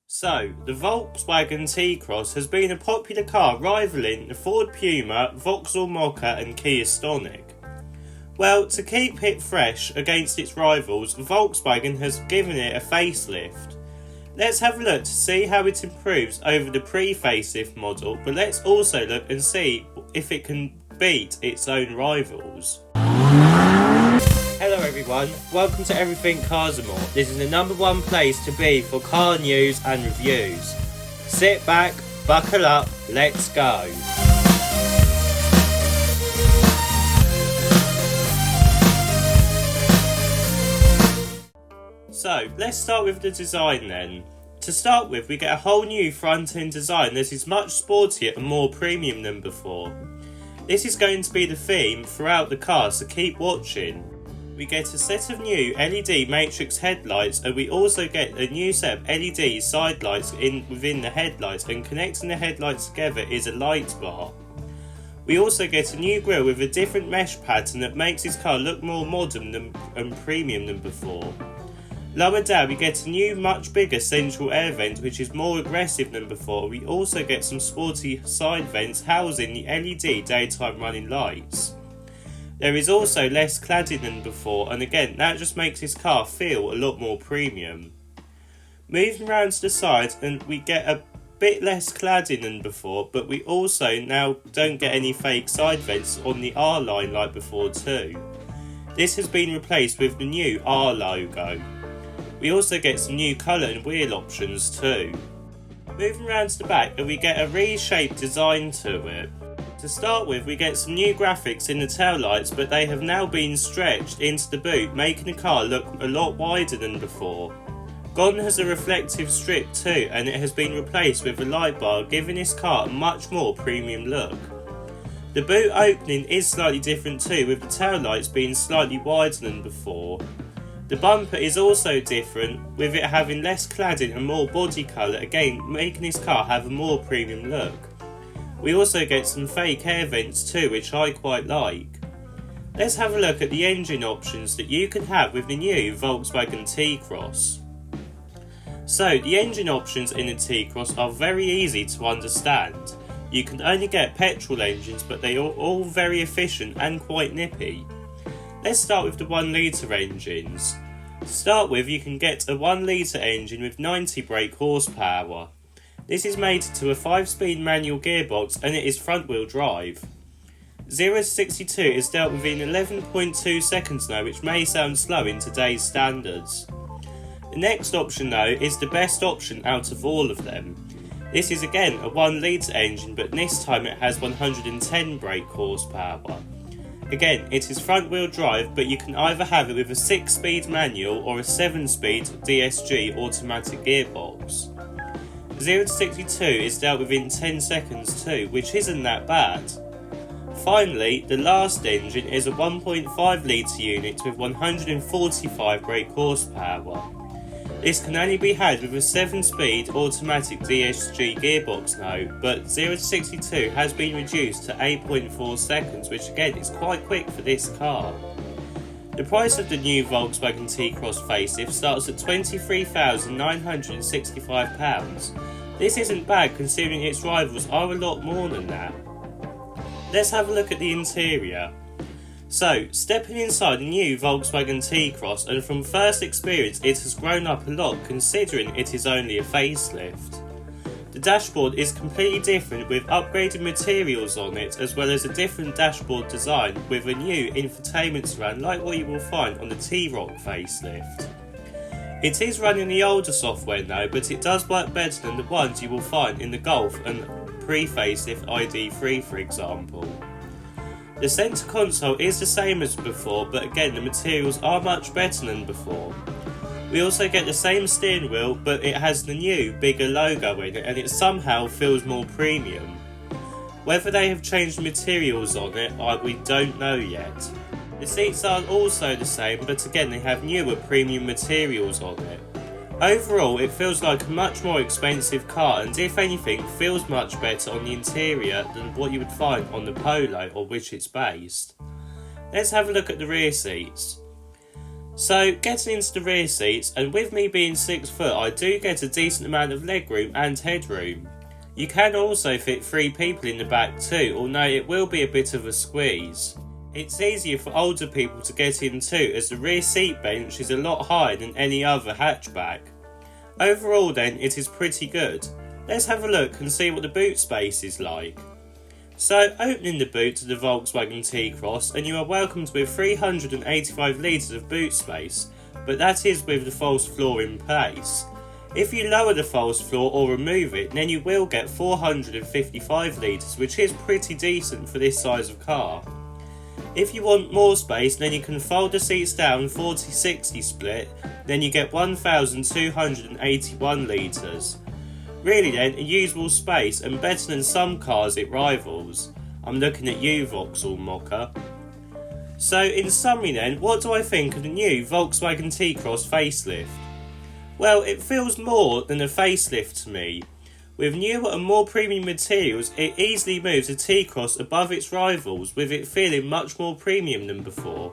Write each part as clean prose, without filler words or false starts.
So, the Volkswagen T-Cross has been a popular car rivaling the Ford Puma, Vauxhall Mocha and Kia Stonic. Well, to keep it fresh against its rivals, Volkswagen has given it a facelift. Let's have a look to see how it improves over the pre-facelift model, but let's also look and see if it can beat its own rivals. Hello everyone, welcome to Everything Cars and More. This is the #1 place to be for car news and reviews. Sit back, buckle up, let's go. So, let's start with the design then. To start with, we get a whole new front-end design that is much sportier and more premium than before. This is going to be the theme throughout the car, so keep watching. We get a set of new LED matrix headlights, and we also get a new set of LED side lights within the headlights, and connecting the headlights together is a light bar. We also get a new grille with a different mesh pattern that makes this car look more modern and premium than before. Lower down we get a new much bigger central air vent which is more aggressive than before. We also get some sporty side vents housing the LED daytime running lights. There is also less cladding than before, and again that just makes this car feel a lot more premium. Moving around to the side, and we get a bit less cladding than before, but we also now don't get any fake side vents on the R line like before too. This has been replaced with the new R logo. We also get some new colour and wheel options too. Moving around to the back, and we get a reshaped design to it. To start with, we get some new graphics in the taillights, but they have now been stretched into the boot, making the car look a lot wider than before. Gone has a reflective strip too, and it has been replaced with a light bar, giving this car a much more premium look. The boot opening is slightly different too, with the taillights being slightly wider than before. The bumper is also different, with it having less cladding and more body colour, again making this car have a more premium look. We also get some fake air vents too, which I quite like. Let's have a look at the engine options that you can have with the new Volkswagen T-Cross. So, the engine options in the T-Cross are very easy to understand. You can only get petrol engines, but they are all very efficient and quite nippy. Let's start with the 1 litre engines. To start with, you can get a 1 litre engine with 90 brake horsepower. This is mated to a 5-speed manual gearbox, and it is front wheel drive. 0 to 62 is dealt with in 11.2 seconds now, which may sound slow in today's standards. The next option though is the best option out of all of them. This is again a 1 litre engine, but this time it has 110 brake horsepower. Again, it is front wheel drive, but you can either have it with a 6-speed manual or a 7-speed DSG automatic gearbox. 0 to 62 is dealt with in 10 seconds too, which isn't that bad. Finally, the last engine is a 1.5 litre unit with 145 brake horsepower. This can only be had with a 7-speed automatic DSG gearbox now, but 0 to 62 has been reduced to 8.4 seconds, which again is quite quick for this car. The price of the new Volkswagen T-Cross facelift starts at £23,965. This isn't bad considering its rivals are a lot more than that. Let's have a look at the interior. So, stepping inside the new Volkswagen T-Cross, and from first experience it has grown up a lot considering it is only a facelift. The dashboard is completely different with upgraded materials on it, as well as a different dashboard design with a new infotainment surround like what you will find on the T-Roc facelift. It is running the older software now, but it does work better than the ones you will find in the Golf and pre-facelift ID3 for example. The centre console is the same as before, but again the materials are much better than before. We also get the same steering wheel, but it has the new, bigger logo in it, and it somehow feels more premium. Whether they have changed the materials on it, we don't know yet. The seats are also the same, but again they have newer premium materials on it. Overall, it feels like a much more expensive car, and if anything, feels much better on the interior than what you would find on the Polo, or which it's based. Let's have a look at the rear seats. So getting into the rear seats, and with me being 6 foot, I do get a decent amount of legroom and headroom. You can also fit 3 people in the back too, although it will be a bit of a squeeze. It's easier for older people to get in too, as the rear seat bench is a lot higher than any other hatchback. Overall then, it is pretty good. Let's have a look and see what the boot space is like. So, opening the boot to the Volkswagen T-Cross, and you are welcomed with 385 litres of boot space, but that is with the false floor in place. If you lower the false floor or remove it, then you will get 455 litres, which is pretty decent for this size of car. If you want more space, then you can fold the seats down 40-60 split, then you get 1281 litres. Really then, a usable space and better than some cars it rivals. I'm looking at you, Vauxhall Mocha. So in summary then, what do I think of the new Volkswagen T-Cross facelift? Well, it feels more than a facelift to me. With newer and more premium materials, it easily moves the T-Cross above its rivals, with it feeling much more premium than before.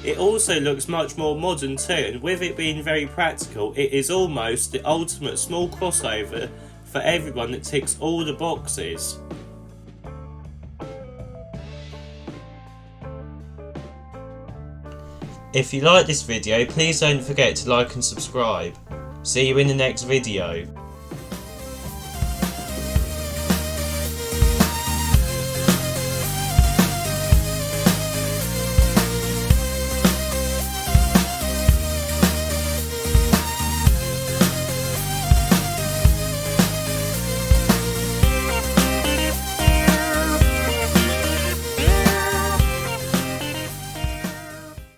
It also looks much more modern too, and with it being very practical, it is almost the ultimate small crossover for everyone that ticks all the boxes. If you like this video, please don't forget to like and subscribe. See you in the next video.